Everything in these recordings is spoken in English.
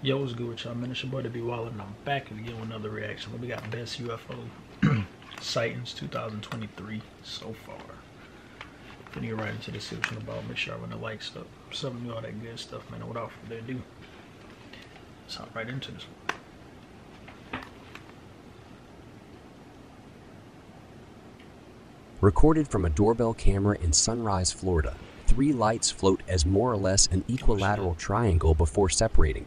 Yo, what's good with y'all, man? It's your boy DavidBWylin, and I'm back again with another reaction. We got best UFO sightings 2023 so far. Finna get right into the description about. Make sure I run the likes up, something, all that good stuff, man. And without further ado, let's hop right into this one. Recorded from a doorbell camera in Sunrise, Florida, 3 lights float as more or less an equilateral triangle before separating.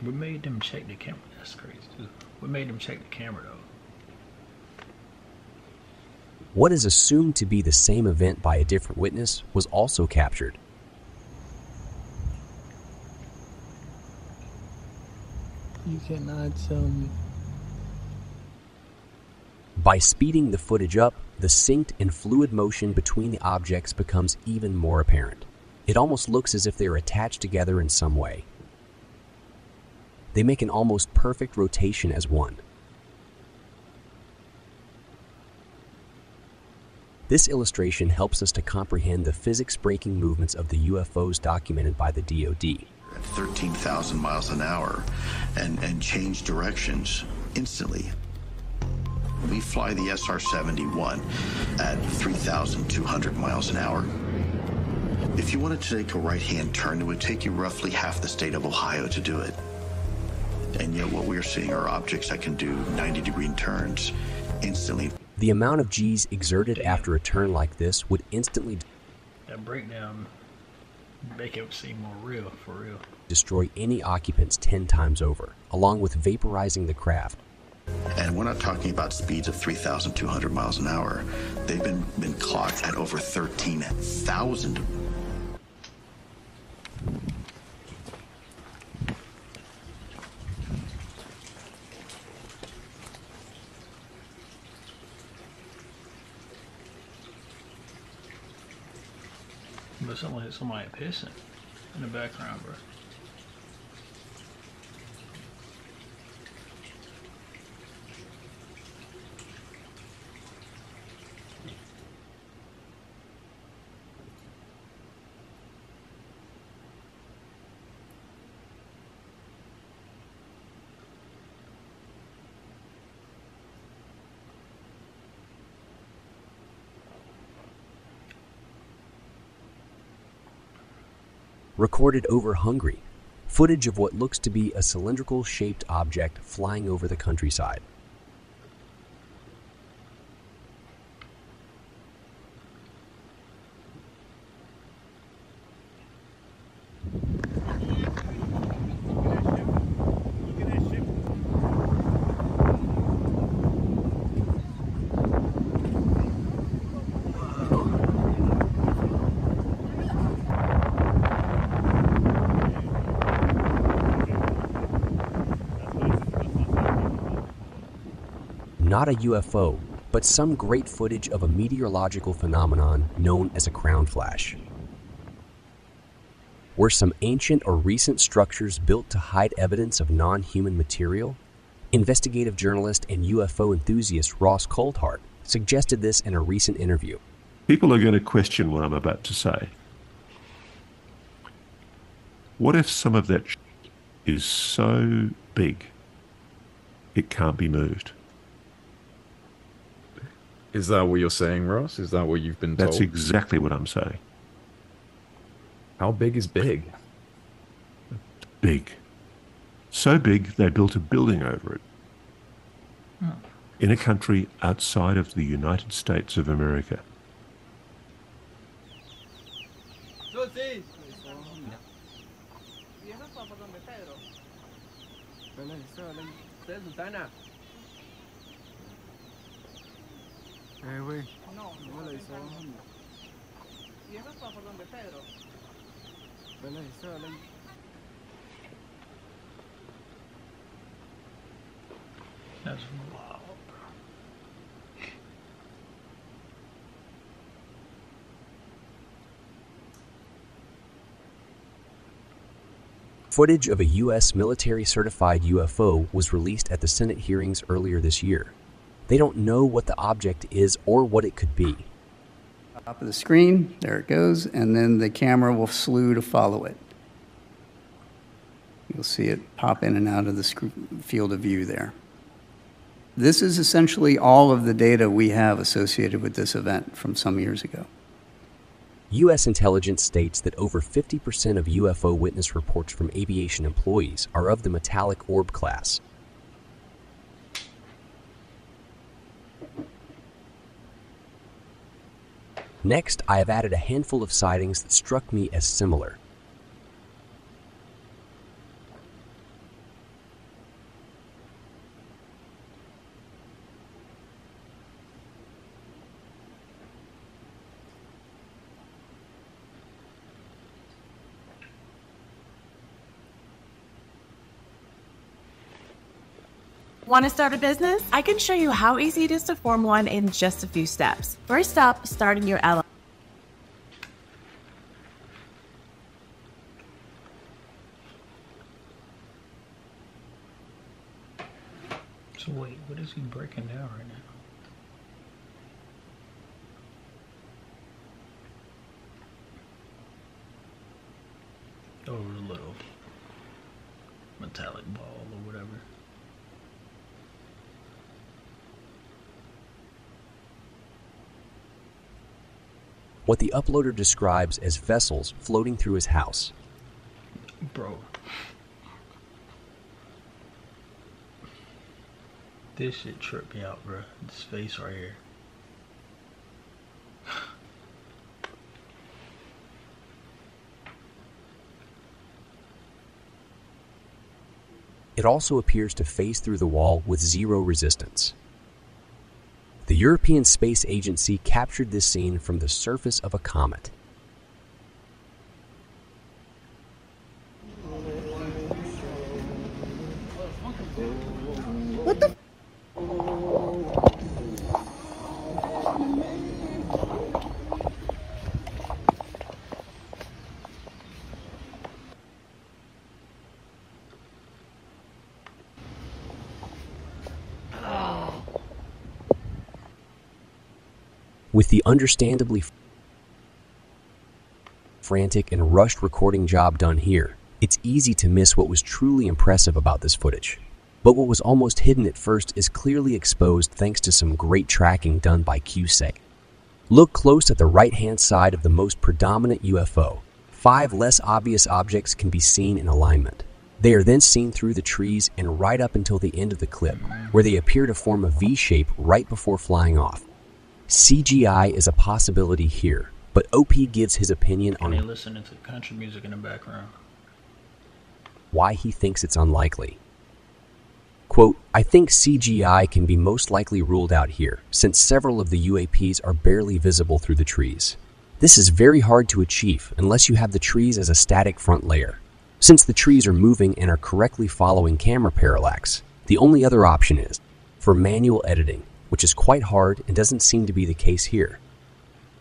What made them check the camera? That's crazy too. What made them check the camera though? What is assumed to be the same event by a different witness was also captured. You cannot tell me. By speeding the footage up, the synced and fluid motion between the objects becomes even more apparent. It almost looks as if they are attached together in some way. They make an almost perfect rotation as one. This illustration helps us to comprehend the physics-breaking movements of the UFOs documented by the DoD. At 13,000 miles an hour and change directions instantly. We fly the SR-71 at 3,200 miles an hour. If you wanted to take a right-hand turn, it would take you roughly half the state of Ohio to do it. And yet what we're seeing are objects that can do 90-degree turns instantly. The amount of G's exerted after a turn like this would instantly That breakdown make it seem more real, for real. destroy any occupants 10 times over, along with vaporizing the craft. And we're not talking about speeds of 3,200 miles an hour. They've been clocked at over 13,000. But somebody pissing in the background, bro. Recorded over Hungary, footage of what looks to be a cylindrical-shaped object flying over the countryside. Not a UFO, but some great footage of a meteorological phenomenon known as a crown flash. Were some ancient or recent structures built to hide evidence of non-human material? Investigative journalist and UFO enthusiast Ross Coulthart suggested this in a recent interview. People are going to question what I'm about to say. What if some of that is so big it can't be moved? Is that what you're saying, Ross? Is that what you've been told? That's exactly what I'm saying. How big is big? Big. So big they built a building over it. In a country outside of the United States of America. Güey. No, ¿Cómo le hizo? ¿Y eso es por donde Pedro? ¿Qué le hizo? That's wild, bro. Footage of a U.S. military-certified UFO was released at the Senate hearings earlier this year. They don't know what the object is or what it could be. Top of the screen, there it goes, and then the camera will slew to follow it. You'll see it pop in and out of the field of view there. This is essentially all of the data we have associated with this event from some years ago. U.S. intelligence states that over 50% of UFO witness reports from aviation employees are of the metallic orb class. Next, I have added a handful of sightings that struck me as similar. Want to start a business? I can show you how easy it is to form one in just a few steps. First up, starting your LLC. So wait, what is he breaking down right now? Oh, the little metallic ball or whatever. What the uploader describes as vessels floating through his house. Bro. This shit tripped me out, bro. This face right here. It also appears to phase through the wall with zero resistance. The European Space Agency captured this scene from the surface of a comet. What the? With the understandably frantic and rushed recording job done here, it's easy to miss what was truly impressive about this footage. But what was almost hidden at first is clearly exposed thanks to some great tracking done by QSEC. Look close at the right-hand side of the most predominant UFO. 5 less obvious objects can be seen in alignment. They are then seen through the trees and right up until the end of the clip, where they appear to form a V shape right before flying off. CGI is a possibility here, but OP gives his opinion on listening to country music in the background. Why he thinks it's unlikely. Quote, I think CGI can be most likely ruled out here, since several of the UAPs are barely visible through the trees. This is very hard to achieve unless you have the trees as a static front layer. Since the trees are moving and are correctly following camera parallax, the only other option is for manual editing, which is quite hard and doesn't seem to be the case here.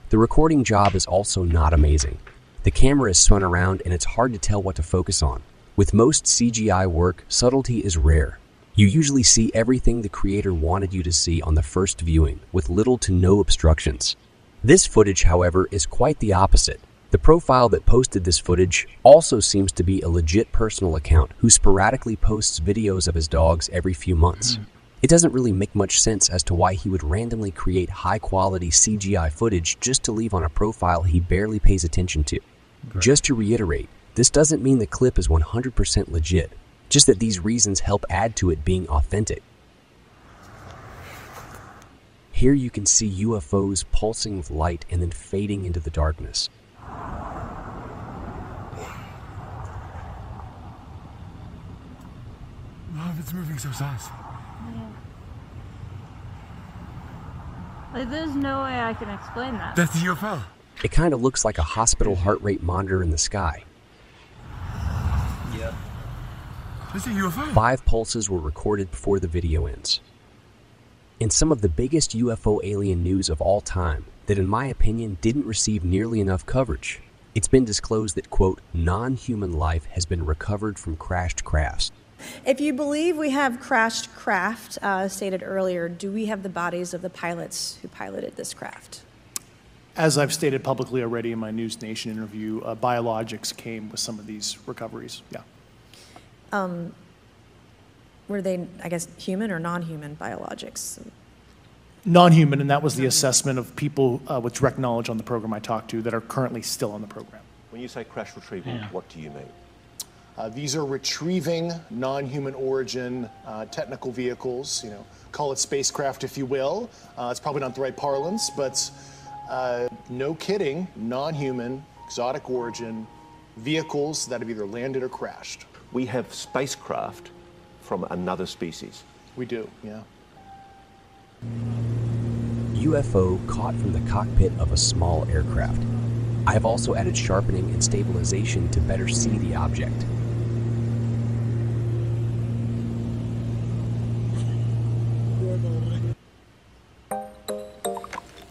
The recording job is also not amazing. The camera is spun around and it's hard to tell what to focus on. With most CGI work, subtlety is rare. You usually see everything the creator wanted you to see on the first viewing, with little to no obstructions. This footage, however, is quite the opposite. The profile that posted this footage also seems to be a legit personal account who sporadically posts videos of his dogs every few months. It doesn't really make much sense as to why he would randomly create high-quality CGI footage just to leave on a profile he barely pays attention to. Just to reiterate, this doesn't mean the clip is 100% legit, just that these reasons help add to it being authentic. Here you can see UFOs pulsing with light and then fading into the darkness. Love, it's moving so fast. Like, there's no way I can explain that. That's the UFO. It kind of looks like a hospital heart rate monitor in the sky. Yep. That's a UFO. 5 pulses were recorded before the video ends. In some of the biggest UFO alien news of all time, that in my opinion didn't receive nearly enough coverage. It's been disclosed that, quote, non-human life has been recovered from crashed crafts. If you believe we have crashed craft, stated earlier, do we have the bodies of the pilots who piloted this craft? As I've stated publicly already in my News Nation interview, biologics came with some of these recoveries, yeah. Were they, I guess, human or non-human biologics? Non-human, and that was the assessment of people with direct knowledge on the program I talked to that are currently still on the program. When you say crash retrieval, what do you mean? These are retrieving non-human origin technical vehicles, you know, call it spacecraft if you will. It's probably not the right parlance, but no kidding, non-human, exotic origin vehicles that have either landed or crashed. We have spacecraft from another species. We do, yeah. UFO caught from the cockpit of a small aircraft. I have also added sharpening and stabilization to better see the object.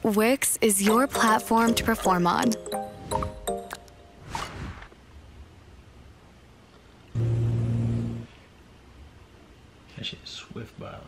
Wix is your platform to perform on. That shit is swift violent.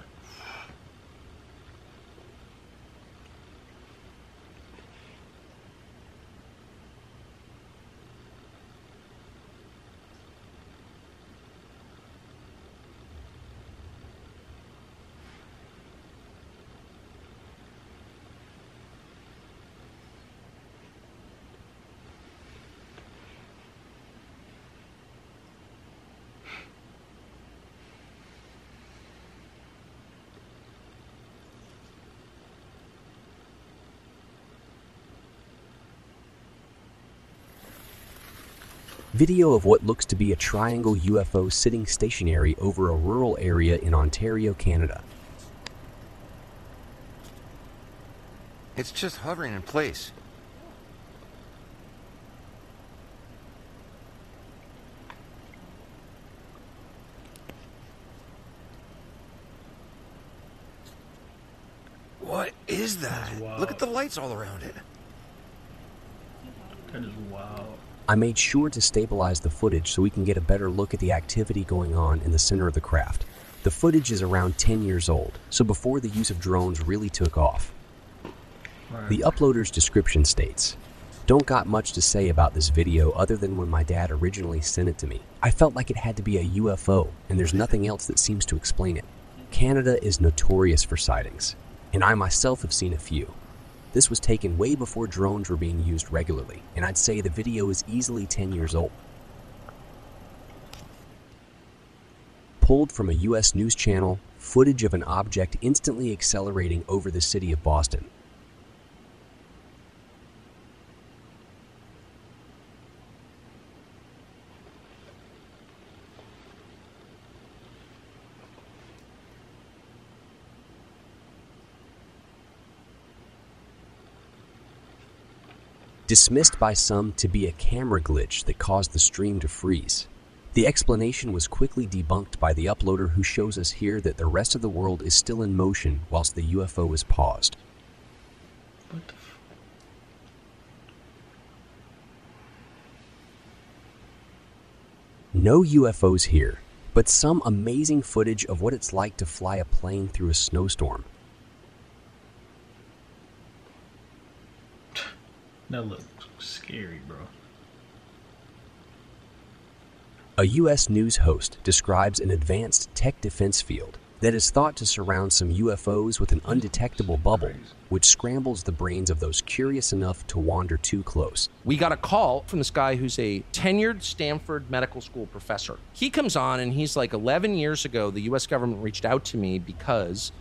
Video of what looks to be a triangle UFO sitting stationary over a rural area in Ontario, Canada. It's just hovering in place. What is that? Look at the lights all around it. That is wild. I made sure to stabilize the footage so we can get a better look at the activity going on in the center of the craft. The footage is around 10 years old, so before the use of drones really took off. The uploader's description states, "Don't got much to say about this video other than when my dad originally sent it to me. I felt like it had to be a UFO, and there's nothing else that seems to explain it. Canada is notorious for sightings, and I myself have seen a few. This was taken way before drones were being used regularly, and I'd say the video is easily 10 years old." Pulled from a US news channel, footage of an object instantly accelerating over the city of Boston. Dismissed by some to be a camera glitch that caused the stream to freeze. The explanation was quickly debunked by the uploader, who shows us here that the rest of the world is still in motion whilst the UFO is paused. What the f... No UFOs here, but some amazing footage of what it's like to fly a plane through a snowstorm. That looks scary, bro. A U.S. news host describes an advanced tech defense field that is thought to surround some UFOs with an undetectable bubble, which scrambles the brains of those curious enough to wander too close. We got a call from this guy who's a tenured Stanford medical school professor. He comes on and he's like, 11 years ago, the U.S. government reached out to me because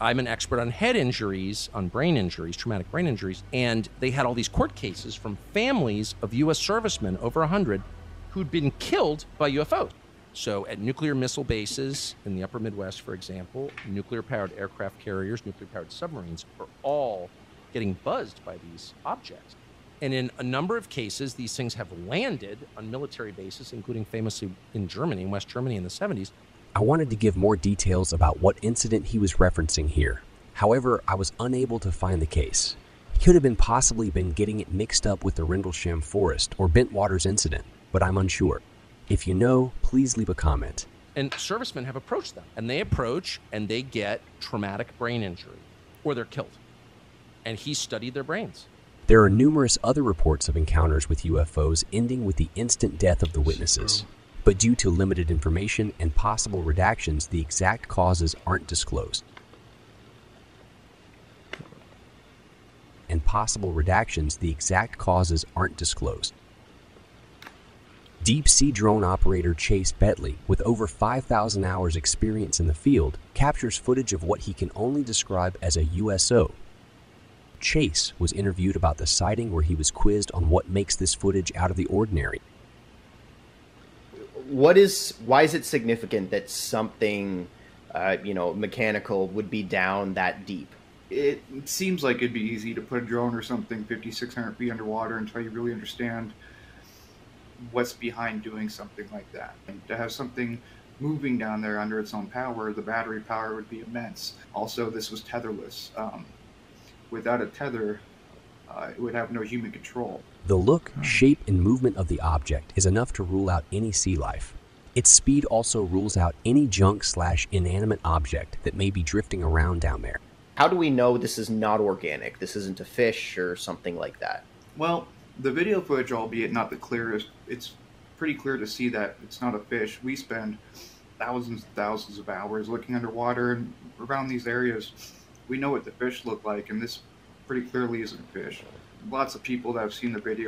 I'm an expert on head injuries, on brain injuries, traumatic brain injuries, and they had all these court cases from families of U.S. servicemen, over 100, who'd been killed by UFOs. So at nuclear missile bases in the upper Midwest, for example, nuclear-powered aircraft carriers, nuclear-powered submarines are all getting buzzed by these objects. And in a number of cases, these things have landed on military bases, including famously in Germany, in West Germany in the 70s. I wanted to give more details about what incident he was referencing here. However, I was unable to find the case. He could have been possibly been getting it mixed up with the Rendlesham Forest or Bentwaters incident, but I'm unsure. If you know, please leave a comment. And servicemen have approached them, and they approach and they get traumatic brain injury, or they're killed. And he studied their brains. There are numerous other reports of encounters with UFOs ending with the instant death of the witnesses. But due to limited information and possible redactions, the exact causes aren't disclosed. Deep sea drone operator Chase Bentley, with over 5,000 hours experience in the field, captures footage of what he can only describe as a USO. Chase was interviewed about the sighting, where he was quizzed on what makes this footage out of the ordinary. Why is it significant that something, mechanical would be down that deep? It seems like it'd be easy to put a drone or something 5,600 feet underwater until you really understand what's behind doing something like that. And to have something moving down there under its own power, the battery power would be immense. Also, this was tetherless. Without a tether, it would have no human control. The look, shape, and movement of the object is enough to rule out any sea life. Its speed also rules out any junk/inanimate object that may be drifting around down there. How do we know this is not organic? This isn't a fish or something like that? Well, the video footage, albeit not the clearest, it's pretty clear to see that it's not a fish. We spend thousands and thousands of hours looking underwater and around these areas. We know what the fish look like, and this pretty clearly isn't a fish. Lots of people that have seen the video